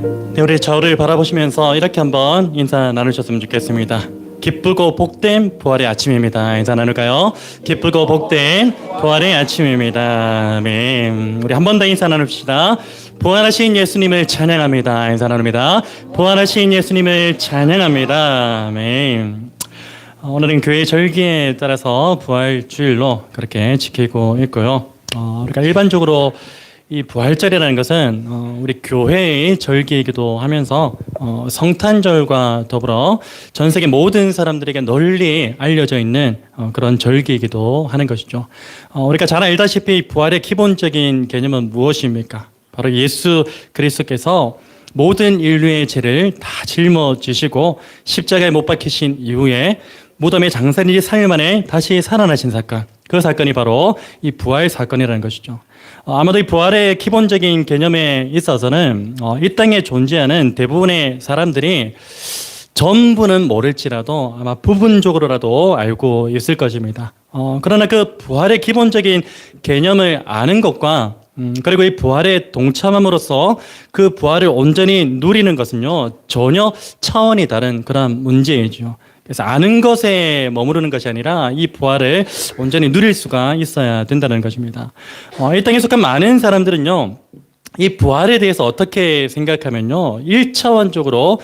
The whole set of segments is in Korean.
네, 우리 저를 바라보시면서 이렇게 한번 인사 나누셨으면 좋겠습니다. 기쁘고 복된 부활의 아침입니다. 인사 나눌까요? 기쁘고 복된 부활의 아침입니다. 아멘. 우리 한 번 더 인사 나눕시다. 부활하신 예수님을 찬양합니다. 인사 나눕니다. 부활하신 예수님을 찬양합니다. 아멘. 오늘은 교회 절기에 따라서 부활주일로 그렇게 지키고 있고요. 우리가 일반적으로 이 부활절이라는 것은 우리 교회의 절기이기도 하면서 성탄절과 더불어 전 세계 모든 사람들에게 널리 알려져 있는 그런 절기이기도 하는 것이죠. 우리가 잘 알다시피 부활의 기본적인 개념은 무엇입니까? 바로 예수 그리스도께서 모든 인류의 죄를 다 짊어지시고 십자가에 못 박히신 이후에 무덤에 장사일이 3일 만에 다시 살아나신 사건, 그 사건이 바로 이 부활 사건이라는 것이죠. 아마도 이 부활의 기본적인 개념에 있어서는 이 땅에 존재하는 대부분의 사람들이 전부는 모를지라도 아마 부분적으로라도 알고 있을 것입니다. 그러나 그 부활의 기본적인 개념을 아는 것과 그리고 이 부활에 동참함으로써 그 부활을 온전히 누리는 것은요, 전혀 차원이 다른 그런 문제이죠. 그래서 아는 것에 머무르는 것이 아니라 이 부활을 온전히 누릴 수가 있어야 된다는 것입니다. 이 땅에 속한 많은 사람들은요, 이 부활에 대해서 어떻게 생각하면요, 1차원적으로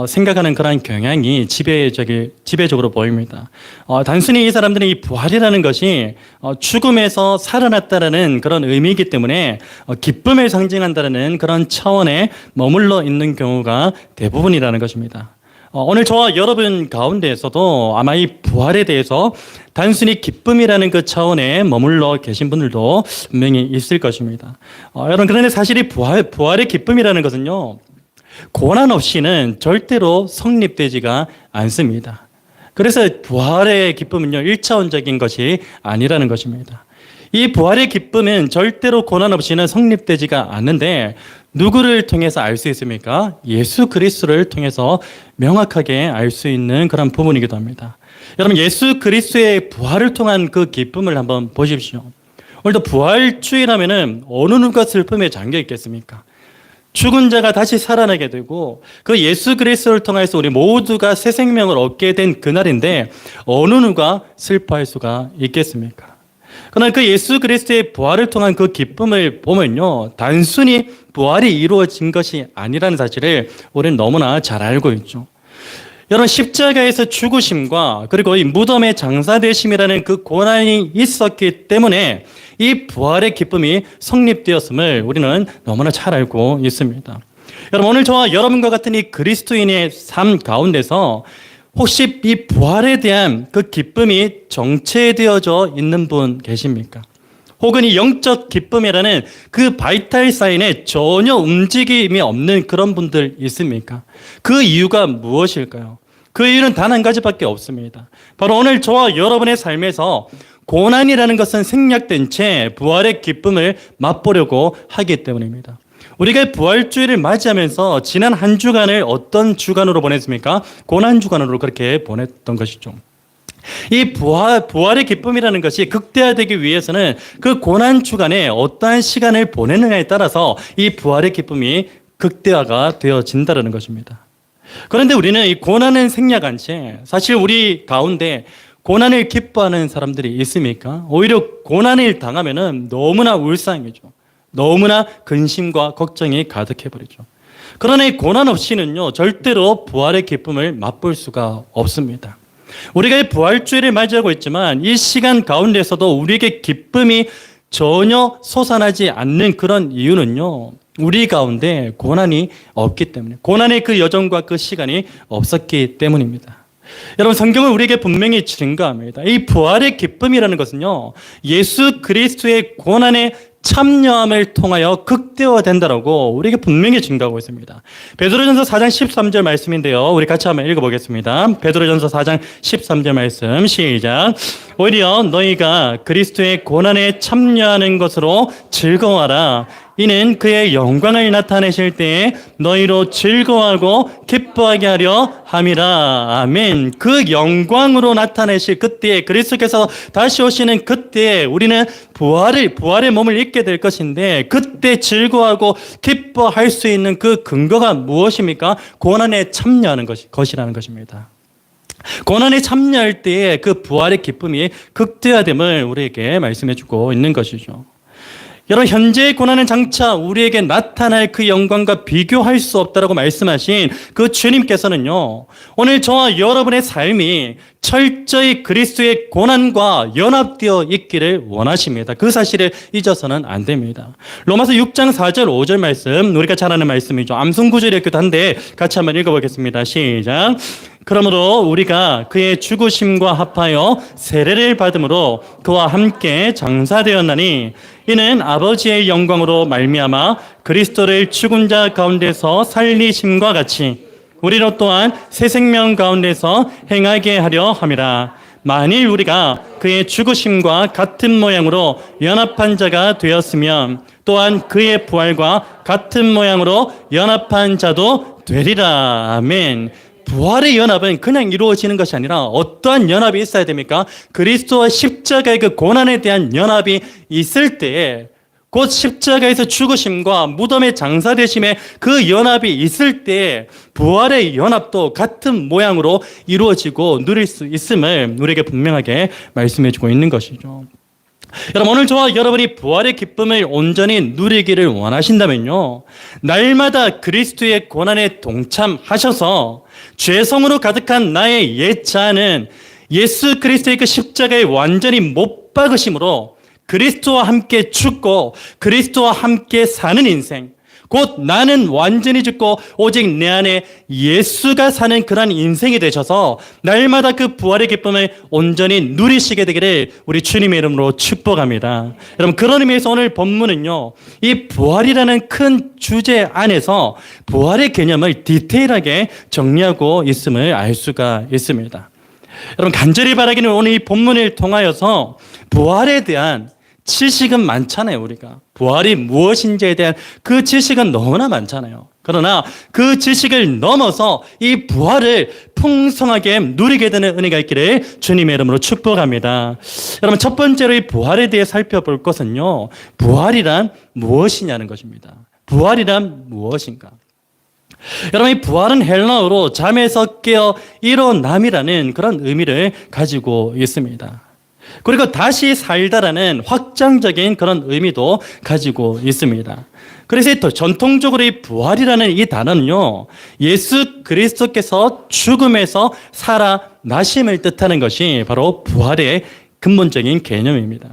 생각하는 그런 경향이 지배적으로 보입니다. 단순히 이 사람들은 이 부활이라는 것이 죽음에서 살아났다라는 그런 의미이기 때문에 기쁨을 상징한다라는 그런 차원에 머물러 있는 경우가 대부분이라는 것입니다. 오늘 저와 여러분 가운데에서도 아마 이 부활에 대해서 단순히 기쁨이라는 그 차원에 머물러 계신 분들도 분명히 있을 것입니다. 여러분, 그런데 사실 이 부활의 기쁨이라는 것은요, 고난 없이는 절대로 성립되지가 않습니다. 그래서 부활의 기쁨은요, 1차원적인 것이 아니라는 것입니다. 이 부활의 기쁨은 절대로 고난 없이는 성립되지가 않는데 누구를 통해서 알 수 있습니까? 예수 그리스도를 통해서 명확하게 알 수 있는 그런 부분이기도 합니다. 여러분, 예수 그리스도의 부활을 통한 그 기쁨을 한번 보십시오. 오늘도 부활주일하면은 어느 누가 슬픔에 잠겨 있겠습니까? 죽은 자가 다시 살아나게 되고 그 예수 그리스도를 통해서 우리 모두가 새 생명을 얻게 된 그날인데 어느 누가 슬퍼할 수가 있겠습니까? 그러나 그 예수 그리스도의 부활을 통한 그 기쁨을 보면요, 단순히 부활이 이루어진 것이 아니라는 사실을 우리는 너무나 잘 알고 있죠. 여러분, 십자가에서 죽으심과 그리고 이 무덤의 장사되심이라는 그 고난이 있었기 때문에 이 부활의 기쁨이 성립되었음을 우리는 너무나 잘 알고 있습니다. 여러분, 오늘 저와 여러분과 같은 이 그리스도인의 삶 가운데서 혹시 이 부활에 대한 그 기쁨이 정체되어져 있는 분 계십니까? 혹은 이 영적 기쁨이라는 그 바이탈 사인에 전혀 움직임이 없는 그런 분들 있습니까? 그 이유가 무엇일까요? 그 이유는 단 한 가지밖에 없습니다. 바로 오늘 저와 여러분의 삶에서 고난이라는 것은 생략된 채 부활의 기쁨을 맛보려고 하기 때문입니다. 우리가 부활주일을 맞이하면서 지난 한 주간을 어떤 주간으로 보냈습니까? 고난 주간으로 그렇게 보냈던 것이죠. 이 부활의 기쁨이라는 것이 극대화되기 위해서는 그 고난 주간에 어떠한 시간을 보내느냐에 따라서 이 부활의 기쁨이 극대화가 되어진다는 것입니다. 그런데 우리는 이 고난을 생략한 채 사실 우리 가운데 고난을 기뻐하는 사람들이 있습니까? 오히려 고난을 당하면은 너무나 울상이죠. 너무나 근심과 걱정이 가득해버리죠. 그러나 이 고난 없이는요, 절대로 부활의 기쁨을 맛볼 수가 없습니다. 우리가 이 부활주일을 맞이하고 있지만 이 시간 가운데서도 우리에게 기쁨이 전혀 솟아나지 않는 그런 이유는요, 우리 가운데 고난이 없기 때문에, 고난의 그 여정과 그 시간이 없었기 때문입니다. 여러분, 성경은 우리에게 분명히 증거합니다. 이 부활의 기쁨이라는 것은요, 예수 그리스도의 고난에 참여함을 통하여 극대화된다라고 우리에게 분명히 증거하고 있습니다. 베드로전서 4장 13절 말씀인데요, 우리 같이 한번 읽어보겠습니다. 베드로전서 4장 13절 말씀 시작. 오히려 너희가 그리스도의 고난에 참여하는 것으로 즐거워하라. 이는 그의 영광을 나타내실 때에 너희로 즐거워하고 기뻐하게 하려 함이라. 아멘. 그 영광으로 나타내실 그때에, 그리스도께서 다시 오시는 그때에 우리는 부활의 몸을 입게 될 것인데, 그때 즐거워하고 기뻐할 수 있는 그 근거가 무엇입니까? 고난에 참여하는 것이라는 것입니다. 고난에 참여할 때에 그 부활의 기쁨이 극대화됨을 우리에게 말씀해 주고 있는 것이죠. 여러분, 현재의 고난은 장차 우리에게 나타날 그 영광과 비교할 수 없다라고 말씀하신 그 주님께서는요, 오늘 저와 여러분의 삶이 철저히 그리스도의 고난과 연합되어 있기를 원하십니다. 그 사실을 잊어서는 안 됩니다. 로마서 6장 4절 5절 말씀, 우리가 잘 아는 말씀이죠. 암송구절이었기도 한데 같이 한번 읽어보겠습니다. 시작. 그러므로 우리가 그의 죽으심과 합하여 세례를 받음으로 그와 함께 장사되었나니, 이는 아버지의 영광으로 말미암아 그리스도를 죽은 자 가운데서 살리심과 같이 우리로 또한 새 생명 가운데서 행하게 하려 함이라. 만일 우리가 그의 죽으심과 같은 모양으로 연합한 자가 되었으면 또한 그의 부활과 같은 모양으로 연합한 자도 되리라. 아멘. 부활의 연합은 그냥 이루어지는 것이 아니라 어떠한 연합이 있어야 됩니까? 그리스도와 십자가의 그 고난에 대한 연합이 있을 때에, 곧 십자가에서 죽으심과 무덤의 장사되심의 그 연합이 있을 때에 부활의 연합도 같은 모양으로 이루어지고 누릴 수 있음을 우리에게 분명하게 말씀해 주고 있는 것이죠. 여러분, 오늘 저와 여러분이 부활의 기쁨을 온전히 누리기를 원하신다면요, 날마다 그리스도의 고난에 동참하셔서 죄성으로 가득한 나의 옛 자아는 예수 그리스도의 그 십자가에 완전히 못 박으심으로 그리스도와 함께 죽고 그리스도와 함께 사는 인생, 곧 나는 완전히 죽고 오직 내 안에 예수가 사는 그런 인생이 되셔서 날마다 그 부활의 기쁨을 온전히 누리시게 되기를 우리 주님의 이름으로 축복합니다. 여러분, 그런 의미에서 오늘 본문은요, 이 부활이라는 큰 주제 안에서 부활의 개념을 디테일하게 정리하고 있음을 알 수가 있습니다. 여러분, 간절히 바라기는 오늘 이 본문을 통하여서 부활에 대한 지식은 많잖아요. 우리가 부활이 무엇인지에 대한 그 지식은 너무나 많잖아요. 그러나 그 지식을 넘어서 이 부활을 풍성하게 누리게 되는 은혜가 있기를 주님의 이름으로 축복합니다. 여러분, 첫 번째로 이 부활에 대해 살펴볼 것은요, 부활이란 무엇이냐는 것입니다. 부활이란 무엇인가? 여러분, 이 부활은 헬라어로 잠에서 깨어 일어남이라는 그런 의미를 가지고 있습니다. 그리고 다시 살다라는 확장적인 그런 의미도 가지고 있습니다. 그래서 전통적으로 이 부활이라는 이 단어는요, 예수 그리스도께서 죽음에서 살아나심을 뜻하는 것이 바로 부활의 근본적인 개념입니다.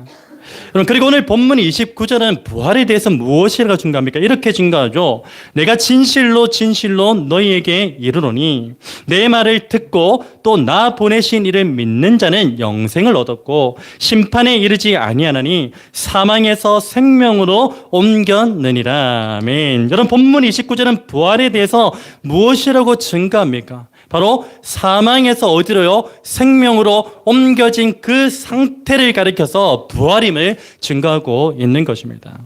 여러분, 그리고 오늘 본문 29절은 부활에 대해서 무엇이라고 증거합니까? 이렇게 증거하죠. 내가 진실로 진실로 너희에게 이르노니 내 말을 듣고 또 나 보내신 이를 믿는 자는 영생을 얻었고 심판에 이르지 아니하나니 사망에서 생명으로 옮겼느니라. 아멘. 여러분, 본문 29절은 부활에 대해서 무엇이라고 증거합니까? 바로 사망에서 어디로요? 생명으로 옮겨진 그 상태를 가리켜서 부활임을 증거하고 있는 것입니다.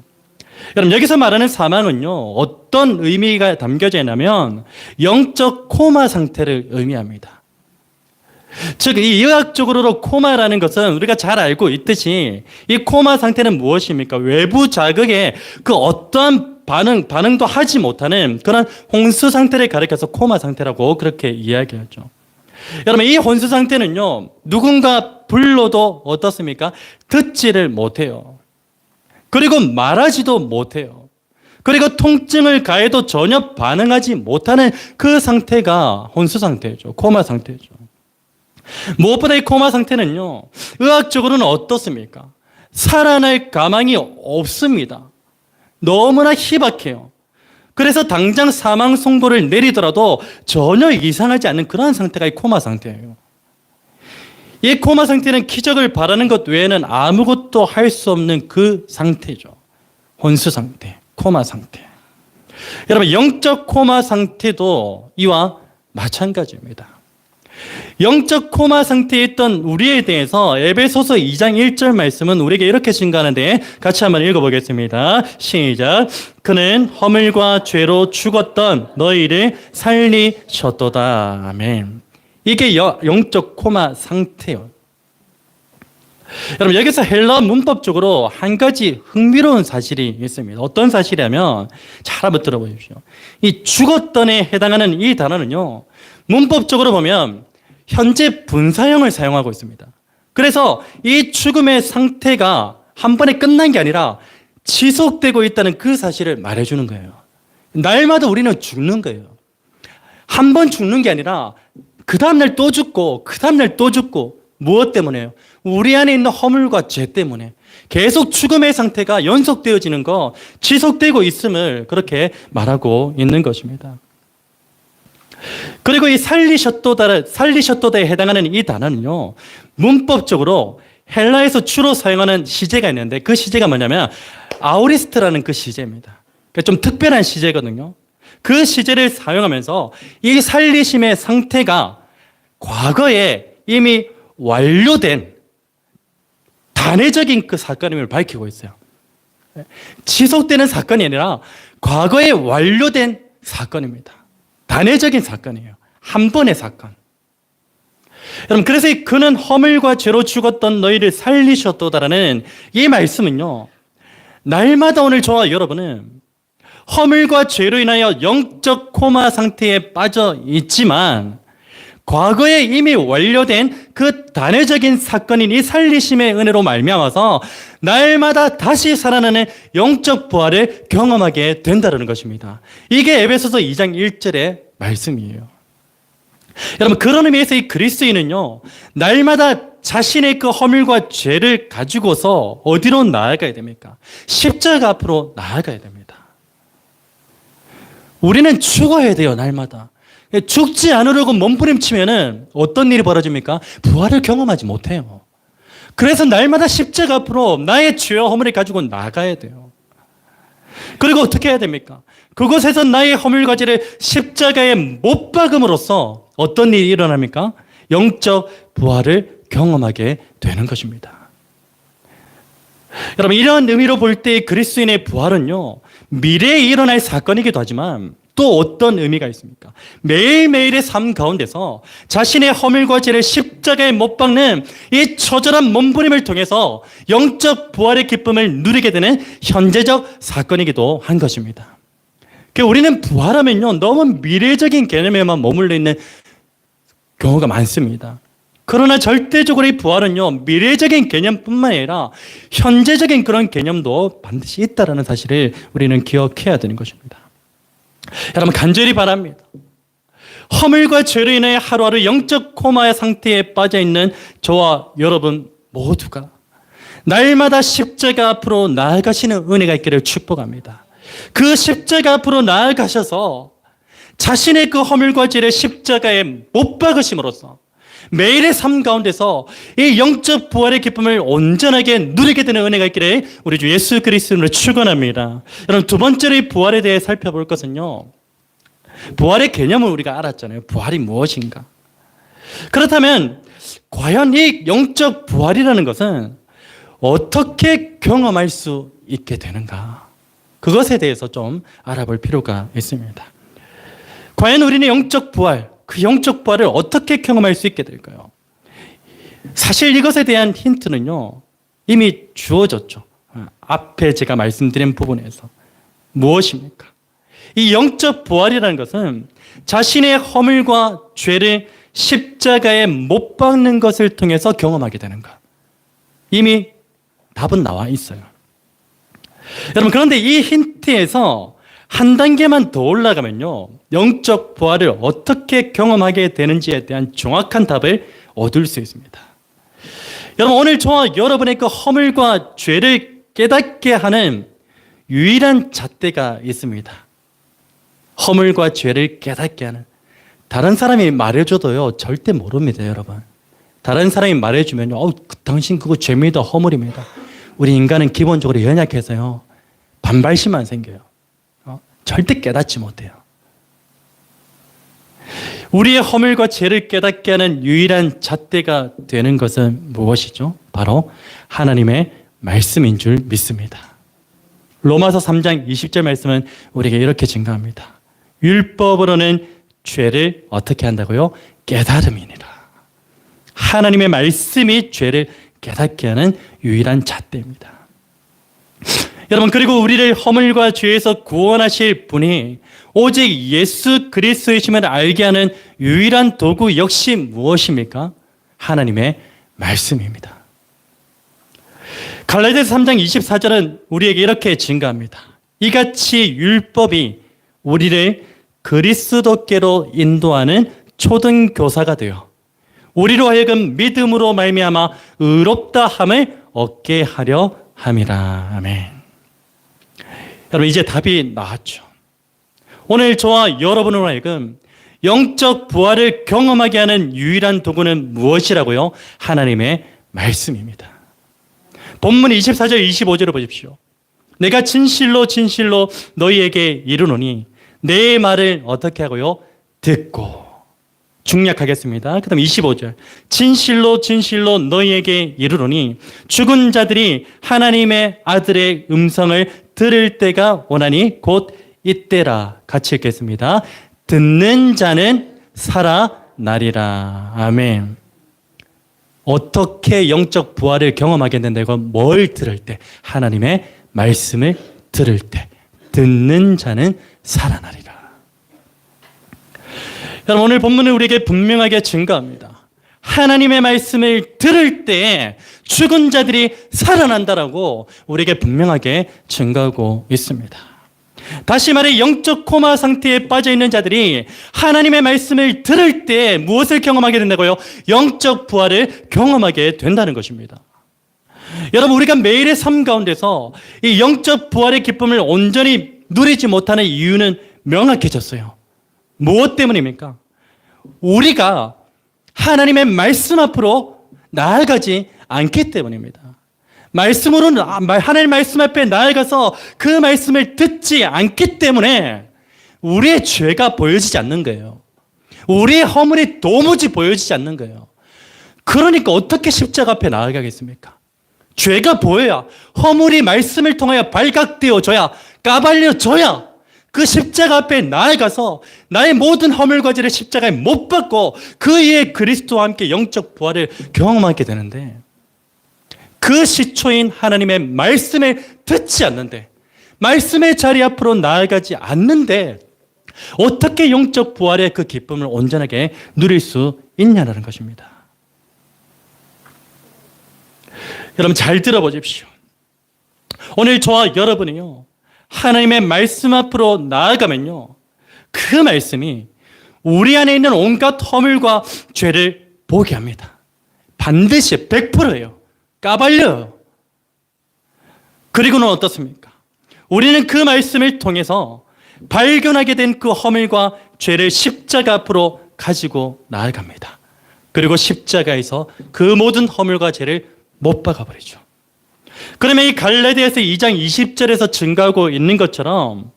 여러분, 여기서 말하는 사망은요, 어떤 의미가 담겨져 있냐면 영적 코마 상태를 의미합니다. 즉, 이 의학적으로 코마라는 것은 우리가 잘 알고 있듯이 이 코마 상태는 무엇입니까? 외부 자극에 그 어떠한 반응도 하지 못하는 그런 혼수 상태를 가리켜서 코마 상태라고 그렇게 이야기하죠. 여러분, 이 혼수 상태는요, 누군가 불러도 어떻습니까? 듣지를 못해요. 그리고 말하지도 못해요. 그리고 통증을 가해도 전혀 반응하지 못하는 그 상태가 혼수 상태죠. 코마 상태죠. 무엇보다 이 코마 상태는요, 의학적으로는 어떻습니까? 살아날 가망이 없습니다. 너무나 희박해요. 그래서 당장 사망 선고를 내리더라도 전혀 이상하지 않는 그런 상태가 이 코마 상태예요. 이 코마 상태는 기적을 바라는 것 외에는 아무것도 할 수 없는 그 상태죠. 혼수 상태, 코마 상태. 여러분, 영적 코마 상태도 이와 마찬가지입니다. 영적 코마 상태에 있던 우리에 대해서 에베소서 2장 1절 말씀은 우리에게 이렇게 증가하는데 같이 한번 읽어보겠습니다. 시작. 그는 허물과 죄로 죽었던 너희를 살리셨도다. 아멘. 이게 영적 코마 상태예요. 여러분, 여기서 헬라 문법적으로 한 가지 흥미로운 사실이 있습니다. 어떤 사실이냐면 잘 한번 들어보십시오. 이 죽었던에 해당하는 이 단어는요, 문법적으로 보면 현재 분사형을 사용하고 있습니다. 그래서 이 죽음의 상태가 한 번에 끝난 게 아니라 지속되고 있다는 그 사실을 말해주는 거예요. 날마다 우리는 죽는 거예요. 한 번 죽는 게 아니라 그 다음날 또 죽고 그 다음날 또 죽고. 무엇 때문에요? 우리 안에 있는 허물과 죄 때문에 계속 죽음의 상태가 연속되어지는 거, 지속되고 있음을 그렇게 말하고 있는 것입니다. 그리고 이 살리셨도다에 해당하는 이 단어는요, 문법적으로 헬라에서 주로 사용하는 시제가 있는데 그 시제가 뭐냐면 아우리스트라는 그 시제입니다. 그러니까 좀 특별한 시제거든요. 그 시제를 사용하면서 이 살리심의 상태가 과거에 이미 완료된 단회적인 그 사건임을 밝히고 있어요. 지속되는 사건이 아니라 과거에 완료된 사건입니다. 단회적인 사건이에요. 한 번의 사건. 여러분, 그래서 그는 허물과 죄로 죽었던 너희를 살리셨도다라는 이 말씀은요, 날마다 오늘 저와 여러분은 허물과 죄로 인하여 영적 코마 상태에 빠져 있지만 과거에 이미 완료된 그 단회적인 사건인 이 살리심의 은혜로 말미암아서 날마다 다시 살아나는 영적 부활을 경험하게 된다는 것입니다. 이게 에베소서 2장 1절의 말씀이에요. 여러분, 그런 의미에서 이 그리스도인은요, 날마다 자신의 그 허물과 죄를 가지고서 어디로 나아가야 됩니까? 십자가 앞으로 나아가야 됩니다. 우리는 죽어야 돼요, 날마다. 죽지 않으려고 몸부림치면은 어떤 일이 벌어집니까? 부활을 경험하지 못해요. 그래서 날마다 십자가 앞으로 나의 죄와 허물을 가지고 나가야 돼요. 그리고 어떻게 해야 됩니까? 그곳에서 나의 허물과 죄를 십자가에 못 박음으로써 어떤 일이 일어납니까? 영적 부활을 경험하게 되는 것입니다. 여러분, 이러한 의미로 볼 때 그리스도인의 부활은요, 미래에 일어날 사건이기도 하지만 또 어떤 의미가 있습니까? 매일매일의 삶 가운데서 자신의 허물과 죄를 십자가에 못 박는 이 처절한 몸부림을 통해서 영적 부활의 기쁨을 누리게 되는 현재적 사건이기도 한 것입니다. 우리는 부활하면요, 너무 미래적인 개념에만 머물러 있는 경우가 많습니다. 그러나 절대적으로 이 부활은요, 미래적인 개념뿐만 아니라 현재적인 그런 개념도 반드시 있다는 사실을 우리는 기억해야 되는 것입니다. 여러분, 간절히 바랍니다. 허물과 죄로 인해 하루하루 영적 코마의 상태에 빠져 있는 저와 여러분 모두가 날마다 십자가 앞으로 나아가시는 은혜가 있기를 축복합니다. 그 십자가 앞으로 나아가셔서 자신의 그 허물과 죄를 십자가에 못 박으심으로써 매일의 삶 가운데서 이 영적 부활의 기쁨을 온전하게 누리게 되는 은혜가 있기를 우리 주 예수 그리스도로 축원합니다. 여러분, 두 번째로 이 부활에 대해 살펴볼 것은요, 부활의 개념을 우리가 알았잖아요. 부활이 무엇인가? 그렇다면 과연 이 영적 부활이라는 것은 어떻게 경험할 수 있게 되는가? 그것에 대해서 좀 알아볼 필요가 있습니다. 과연 우리는 영적 부활, 그 영적 부활을 어떻게 경험할 수 있게 될까요? 사실 이것에 대한 힌트는요, 이미 주어졌죠. 앞에 제가 말씀드린 부분에서. 무엇입니까? 이 영적 부활이라는 것은 자신의 허물과 죄를 십자가에 못 박는 것을 통해서 경험하게 되는 것. 이미 답은 나와 있어요. 여러분, 그런데 이 힌트에서 한 단계만 더 올라가면요, 영적 부활을 어떻게 경험하게 되는지에 대한 정확한 답을 얻을 수 있습니다. 여러분, 오늘 저와 여러분의 그 허물과 죄를 깨닫게 하는 유일한 잣대가 있습니다. 허물과 죄를 깨닫게 하는. 다른 사람이 말해줘도요, 절대 모릅니다, 여러분. 다른 사람이 말해주면요, 당신 그거 죄입니다, 허물입니다. 우리 인간은 기본적으로 연약해서요, 반발심만 생겨요. 절대 깨닫지 못해요. 우리의 허물과 죄를 깨닫게 하는 유일한 잣대가 되는 것은 무엇이죠? 바로 하나님의 말씀인 줄 믿습니다. 로마서 3장 20절 말씀은 우리에게 이렇게 증가합니다. 율법으로는 죄를 어떻게 한다고요? 깨달음이니라. 하나님의 말씀이 죄를 깨닫게 하는 유일한 잣대입니다. 여러분, 그리고 우리를 허물과 죄에서 구원하실 분이 오직 예수 그리스도이심을 알게 하는 유일한 도구 역시 무엇입니까? 하나님의 말씀입니다. 갈라디아서 3장 24절은 우리에게 이렇게 증가합니다. 이같이 율법이 우리를 그리스도께로 인도하는 초등교사가 되어 우리로 하여금 믿음으로 말미암아 의롭다 함을 얻게 하려 함이라. 아멘. 여러분, 이제 답이 나왔죠. 오늘 저와 여러분으로 하여금 영적 부활을 경험하게 하는 유일한 도구는 무엇이라고요? 하나님의 말씀입니다. 본문 24절 25절을 보십시오. 내가 진실로 진실로 너희에게 이르노니 내 말을 어떻게 하고요? 듣고. 중략하겠습니다. 그 다음 25절. 진실로 진실로 너희에게 이르노니 죽은 자들이 하나님의 아들의 음성을 들을 때가 오나니 곧 이때라. 같이 읽겠습니다. 듣는 자는 살아나리라. 아멘. 어떻게 영적 부활을 경험하게 된다고? 뭘 들을 때? 하나님의 말씀을 들을 때. 듣는 자는 살아나리라. 여러분, 오늘 본문은 우리에게 분명하게 증거합니다. 하나님의 말씀을 들을 때 죽은 자들이 살아난다라고 우리에게 분명하게 증거하고 있습니다. 다시 말해 영적 코마 상태에 빠져있는 자들이 하나님의 말씀을 들을 때 무엇을 경험하게 된다고요? 영적 부활을 경험하게 된다는 것입니다. 여러분, 우리가 매일의 삶 가운데서 이 영적 부활의 기쁨을 온전히 누리지 못하는 이유는 명확해졌어요. 무엇 때문입니까? 우리가 하나님의 말씀 앞으로 나아가지 않기 때문입니다. 하나님의 말씀 앞에 나아가서 그 말씀을 듣지 않기 때문에 우리의 죄가 보여지지 않는 거예요. 우리의 허물이 도무지 보여지지 않는 거예요. 그러니까 어떻게 십자가 앞에 나아가겠습니까? 죄가 보여야, 허물이 말씀을 통하여 발각되어져야, 까발려져야 그 십자가 앞에 나아가서 나의 모든 허물과 죄를 십자가에 못 박고 그 위에 그리스도와 함께 영적 부활을 경험하게 되는데, 그 시초인 하나님의 말씀을 듣지 않는데, 말씀의 자리 앞으로 나아가지 않는데 어떻게 영적 부활의 그 기쁨을 온전하게 누릴 수 있냐는 것입니다. 여러분, 잘 들어보십시오. 오늘 저와 여러분이요, 하나님의 말씀 앞으로 나아가면요, 그 말씀이 우리 안에 있는 온갖 허물과 죄를 보게 합니다. 반드시 100%예요. 까발려요. 그리고는 어떻습니까? 우리는 그 말씀을 통해서 발견하게 된 그 허물과 죄를 십자가 앞으로 가지고 나아갑니다. 그리고 십자가에서 그 모든 허물과 죄를 못 박아버리죠. 그러면 이 갈라디아서 2장 20절에서 증가하고 있는 것처럼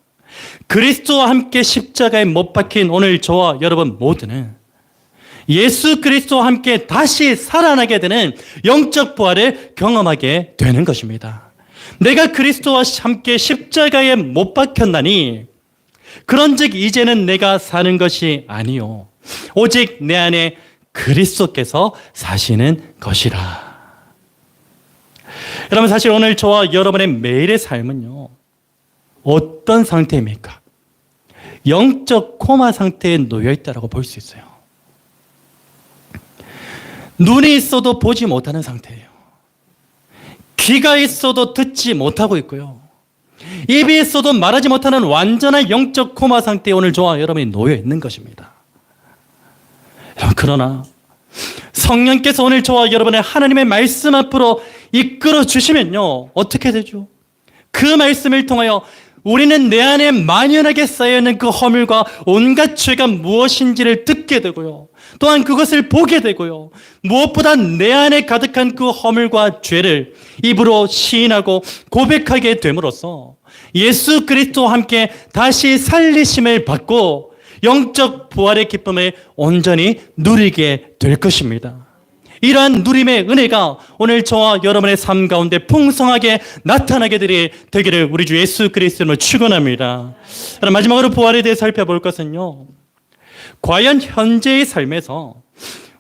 그리스도와 함께 십자가에 못 박힌 오늘 저와 여러분 모두는 예수 그리스도와 함께 다시 살아나게 되는 영적 부활을 경험하게 되는 것입니다. 내가 그리스도와 함께 십자가에 못 박혔나니 그런즉 이제는 내가 사는 것이 아니요 오직 내 안에 그리스도께서 사시는 것이라. 여러분, 사실 오늘 저와 여러분의 매일의 삶은요, 어떤 상태입니까? 영적 코마 상태에 놓여 있다고 볼 수 있어요. 눈이 있어도 보지 못하는 상태예요. 귀가 있어도 듣지 못하고 있고요. 입이 있어도 말하지 못하는 완전한 영적 코마 상태에 오늘 저와 여러분이 놓여 있는 것입니다. 그러나 성령께서 오늘 저와 여러분의 하나님의 말씀 앞으로 이끌어 주시면요, 어떻게 되죠? 그 말씀을 통하여 우리는 내 안에 만연하게 쌓여있는 그 허물과 온갖 죄가 무엇인지를 듣게 되고요, 또한 그것을 보게 되고요, 무엇보다 내 안에 가득한 그 허물과 죄를 입으로 시인하고 고백하게 됨으로써 예수 그리스도와 함께 다시 살리심을 받고 영적 부활의 기쁨을 온전히 누리게 될 것입니다. 이러한 누림의 은혜가 오늘 저와 여러분의 삶 가운데 풍성하게 나타나게 되기를 우리 주 예수 그리스도로 축원합니다. 그럼 마지막으로 부활에 대해 살펴볼 것은요, 과연 현재의 삶에서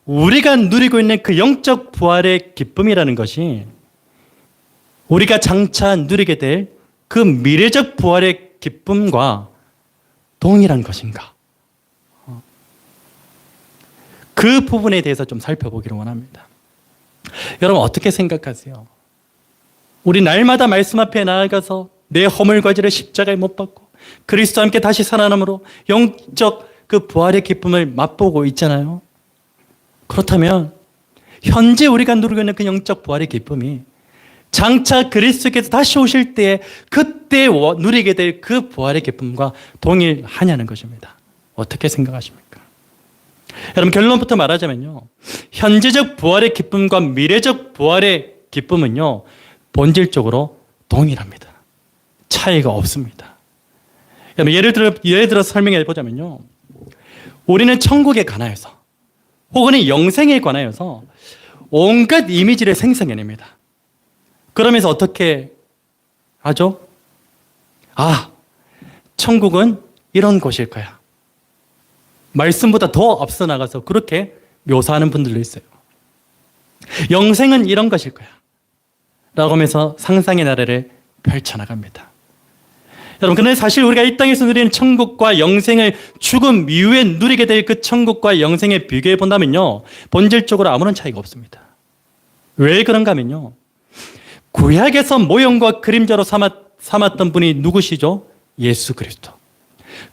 우리가 누리고 있는 그 영적 부활의 기쁨이라는 것이 우리가 장차 누리게 될 그 미래적 부활의 기쁨과 동일한 것인가? 그 부분에 대해서 좀 살펴보기를 원합니다. 여러분 어떻게 생각하세요? 우리 날마다 말씀 앞에 나아가서 내 허물과지를 십자가에 못 박고 그리스도와 함께 다시 살아남으로 영적 그 부활의 기쁨을 맛보고 있잖아요. 그렇다면 현재 우리가 누리고 있는 그 영적 부활의 기쁨이 장차 그리스도께서 다시 오실 때 그때 누리게 될 그 부활의 기쁨과 동일하냐는 것입니다. 어떻게 생각하십니까? 여러분 결론부터 말하자면요, 현재적 부활의 기쁨과 미래적 부활의 기쁨은요 본질적으로 동일합니다. 차이가 없습니다. 여러분 예를 들어 설명해 보자면요, 우리는 천국에 관하여서 혹은 영생에 관하여서 온갖 이미지를 생성해냅니다. 그러면서 어떻게 하죠? 아, 천국은 이런 곳일 거야. 말씀보다 더 앞서 나가서 그렇게 묘사하는 분들도 있어요. 영생은 이런 것일 거야 라고 하면서 상상의 나래를 펼쳐나갑니다. 여러분, 근데 사실 우리가 이 땅에서 누리는 천국과 영생을 죽음 이후에 누리게 될 그 천국과 영생에 비교해 본다면요, 본질적으로 아무런 차이가 없습니다. 왜 그런가 하면요, 구약에서 모형과 그림자로 삼았던 분이 누구시죠? 예수 그리스도.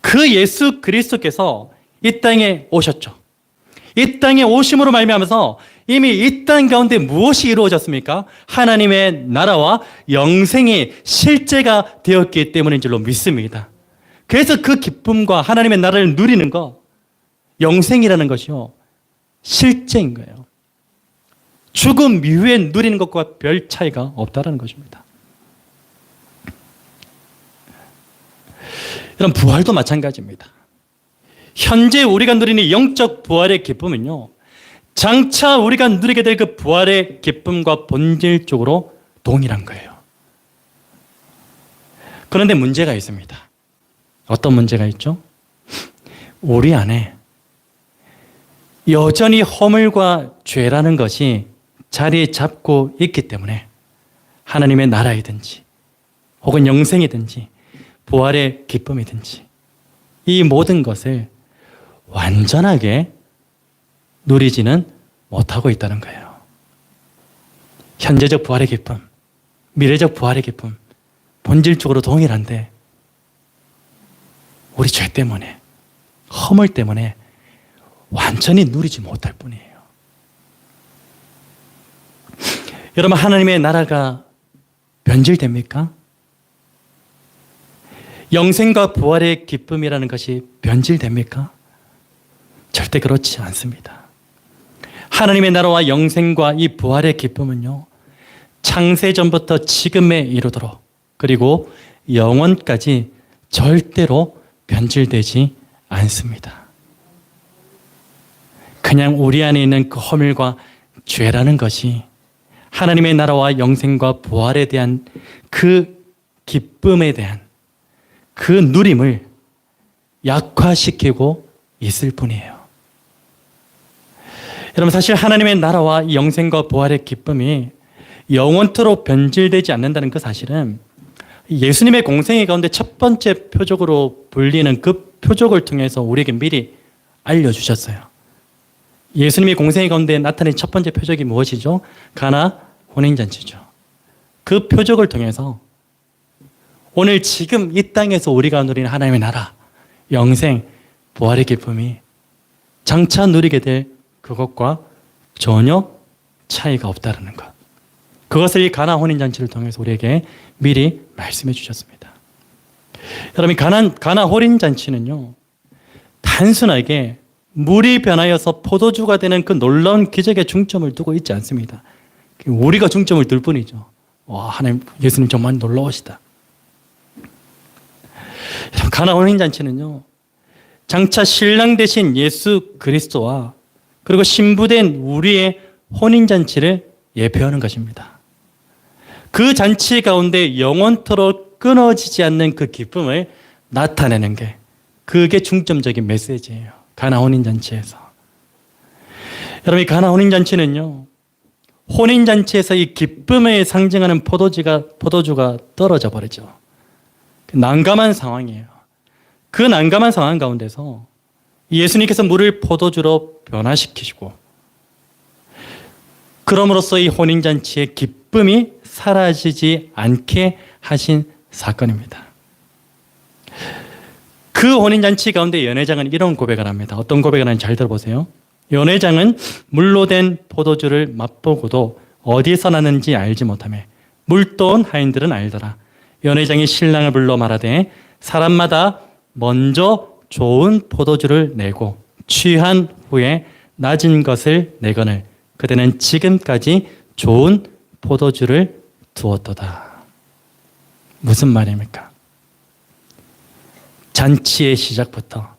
그 예수 그리스도께서 이 땅에 오셨죠. 이 땅에 오심으로 말미암아서 이미 이 땅 가운데 무엇이 이루어졌습니까? 하나님의 나라와 영생이 실제가 되었기 때문인 줄로 믿습니다. 그래서 그 기쁨과 하나님의 나라를 누리는 것, 영생이라는 것이요, 실제인 거예요. 죽음 이후에 누리는 것과 별 차이가 없다는 것입니다. 이런 부활도 마찬가지입니다. 현재 우리가 누리는 영적 부활의 기쁨은요, 장차 우리가 누리게 될 그 부활의 기쁨과 본질적으로 동일한 거예요. 그런데 문제가 있습니다. 어떤 문제가 있죠? 우리 안에 여전히 허물과 죄라는 것이 자리 잡고 있기 때문에 하나님의 나라이든지 혹은 영생이든지 부활의 기쁨이든지 이 모든 것을 완전하게 누리지는 못하고 있다는 거예요. 현재적 부활의 기쁨, 미래적 부활의 기쁨, 본질적으로 동일한데 우리 죄 때문에, 허물 때문에 완전히 누리지 못할 뿐이에요. 여러분, 하나님의 나라가 변질됩니까? 영생과 부활의 기쁨이라는 것이 변질됩니까? 절대 그렇지 않습니다. 하나님의 나라와 영생과 이 부활의 기쁨은요, 창세전부터 지금에 이르도록 그리고 영원까지 절대로 변질되지 않습니다. 그냥 우리 안에 있는 그 허물과 죄라는 것이 하나님의 나라와 영생과 부활에 대한 그 기쁨에 대한 그 누림을 약화시키고 있을 뿐이에요. 여러분, 사실 하나님의 나라와 영생과 부활의 기쁨이 영원토록 변질되지 않는다는 그 사실은 예수님의 공생애 가운데 첫 번째 표적으로 불리는 그 표적을 통해서 우리에게 미리 알려주셨어요. 예수님의 공생애 가운데 나타낸 첫 번째 표적이 무엇이죠? 가나 혼인잔치죠. 그 표적을 통해서 오늘 지금 이 땅에서 우리가 누리는 하나님의 나라, 영생, 부활의 기쁨이 장차 누리게 될 그것과 전혀 차이가 없다는 것. 그것을 이 가나 혼인잔치를 통해서 우리에게 미리 말씀해 주셨습니다. 여러분, 가나 혼인잔치는요, 단순하게 물이 변하여서 포도주가 되는 그 놀라운 기적에 중점을 두고 있지 않습니다. 우리가 중점을 둘 뿐이죠. 와, 하나님, 예수님 정말 놀라우시다. 가나 혼인잔치는요, 장차 신랑 되신 예수 그리스도와 그리고 신부된 우리의 혼인잔치를 예표하는 것입니다. 그 잔치 가운데 영원토록 끊어지지 않는 그 기쁨을 나타내는 게 그게 중점적인 메시지예요. 가나 혼인잔치에서. 여러분, 이 가나 혼인잔치는요, 혼인잔치에서 이 기쁨을 상징하는 포도주가 떨어져 버리죠. 난감한 상황이에요. 그 난감한 상황 가운데서 예수님께서 물을 포도주로 변화시키시고, 그럼으로써 이 혼인잔치의 기쁨이 사라지지 않게 하신 사건입니다. 그 혼인잔치 가운데 연회장은 이런 고백을 합니다. 어떤 고백을 하는지 잘 들어보세요. 연회장은 물로 된 포도주를 맛보고도 어디서 나는지 알지 못하며 물도온 하인들은 알더라. 연회장이 신랑을 불러 말하되 사람마다 먼저 좋은 포도주를 내고 취한 후에 낮은 것을 내거늘 그대는 지금까지 좋은 포도주를 두었도다. 무슨 말입니까? 잔치의 시작부터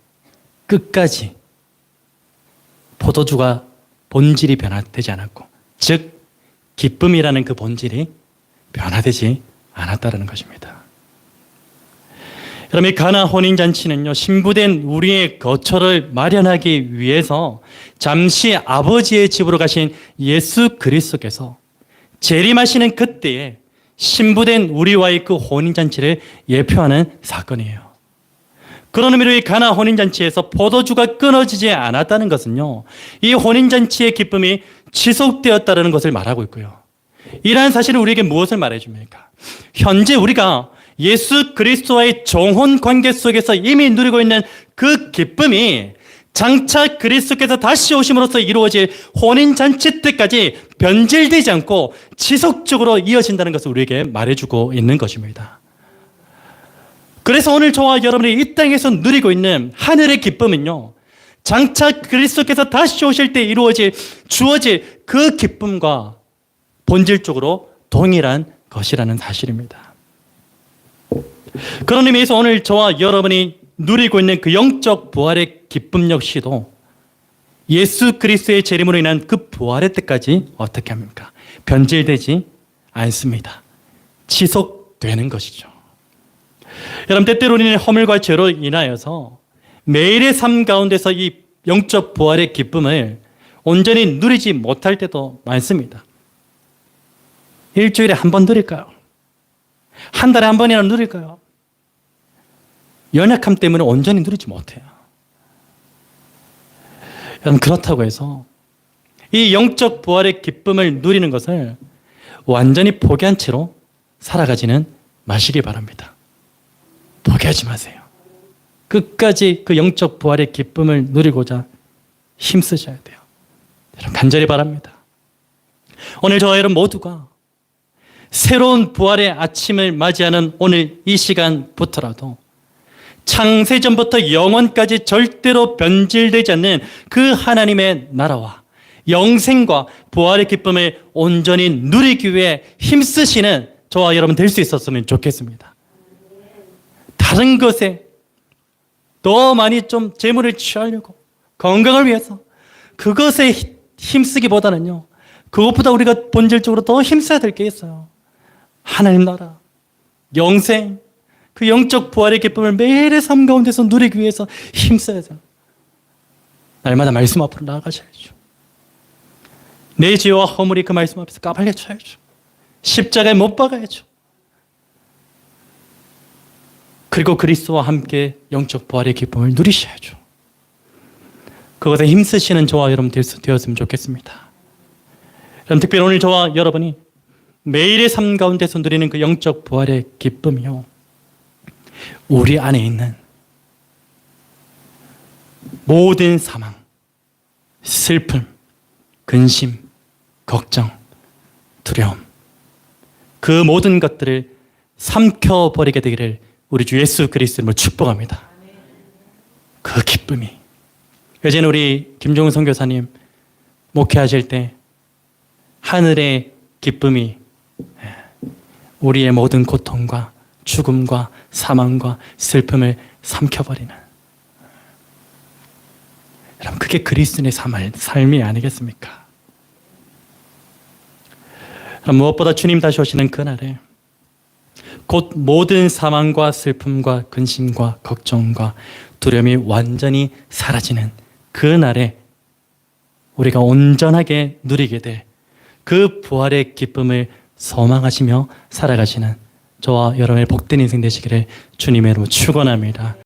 끝까지 포도주가 본질이 변화되지 않았고, 즉 기쁨이라는 그 본질이 변화되지 않았다는 것입니다. 여러분, 이 가나 혼인잔치는요, 신부된 우리의 거처를 마련하기 위해서 잠시 아버지의 집으로 가신 예수 그리스도께서 재림하시는 그때에 신부된 우리와의 그 혼인잔치를 예표하는 사건이에요. 그런 의미로 이 가나 혼인잔치에서 포도주가 끊어지지 않았다는 것은요, 이 혼인잔치의 기쁨이 지속되었다는 것을 말하고 있고요. 이러한 사실은 우리에게 무엇을 말해줍니까? 현재 우리가 예수 그리스도와의 정혼 관계 속에서 이미 누리고 있는 그 기쁨이 장차 그리스도께서 다시 오심으로써 이루어질 혼인잔치 때까지 변질되지 않고 지속적으로 이어진다는 것을 우리에게 말해주고 있는 것입니다. 그래서 오늘 저와 여러분이 이 땅에서 누리고 있는 하늘의 기쁨은요, 장차 그리스도께서 다시 오실 때 주어질 그 기쁨과 본질적으로 동일한 것이라는 사실입니다. 그런 의미에서 오늘 저와 여러분이 누리고 있는 그 영적 부활의 기쁨 역시도 예수 그리스도의 재림으로 인한 그 부활의 때까지 어떻게 합니까? 변질되지 않습니다. 지속되는 것이죠. 여러분, 때때로 우리는 허물과 죄로 인하여서 매일의 삶 가운데서 이 영적 부활의 기쁨을 온전히 누리지 못할 때도 많습니다. 일주일에 한 번 누릴까요? 한 달에 한 번이나 누릴까요? 연약함 때문에 온전히 누리지 못해요. 여러분, 그렇다고 해서 이 영적 부활의 기쁨을 누리는 것을 완전히 포기한 채로 살아가지는 마시기 바랍니다. 포기하지 마세요. 끝까지 그 영적 부활의 기쁨을 누리고자 힘쓰셔야 돼요. 여러분, 간절히 바랍니다. 오늘 저와 여러분 모두가 새로운 부활의 아침을 맞이하는 오늘 이 시간부터라도 창세전부터 영원까지 절대로 변질되지 않는 그 하나님의 나라와 영생과 부활의 기쁨을 온전히 누리기 위해 힘쓰시는 저와 여러분 될 수 있었으면 좋겠습니다. 다른 것에 더 많이 좀 재물을 취하려고 건강을 위해서 그것에 힘쓰기보다는요, 그것보다 우리가 본질적으로 더 힘써야 될 게 있어요. 하나님 나라, 영생, 그 영적 부활의 기쁨을 매일의 삶 가운데서 누리기 위해서 힘써야죠. 날마다 말씀 앞으로 나아가셔야죠. 내 죄와 허물이 그 말씀 앞에서 까발려쳐야죠. 십자가에 못 박아야죠. 그리고 그리스도와 함께 영적 부활의 기쁨을 누리셔야죠. 그것에 힘쓰시는 저와 여러분 되었으면 좋겠습니다. 여러분, 특별히 오늘 저와 여러분이 매일의 삶 가운데서 누리는 그 영적 부활의 기쁨이요, 우리 안에 있는 모든 사망, 슬픔, 근심, 걱정, 두려움, 그 모든 것들을 삼켜버리게 되기를 우리 주 예수 그리스도로 축복합니다. 그 기쁨이, 예전에 우리 김종훈 선교사님 목회하실 때 하늘의 기쁨이 우리의 모든 고통과 죽음과 사망과 슬픔을 삼켜버리는, 그게 그리스도인의 삶이 아니겠습니까? 무엇보다 주님 다시 오시는 그날에 곧 모든 사망과 슬픔과 근심과 걱정과 두려움이 완전히 사라지는 그날에 우리가 온전하게 누리게 될 그 부활의 기쁨을 소망하시며 살아가시는 저와 여러분의 복된 인생 되시기를 주님의 이름으로 축원합니다.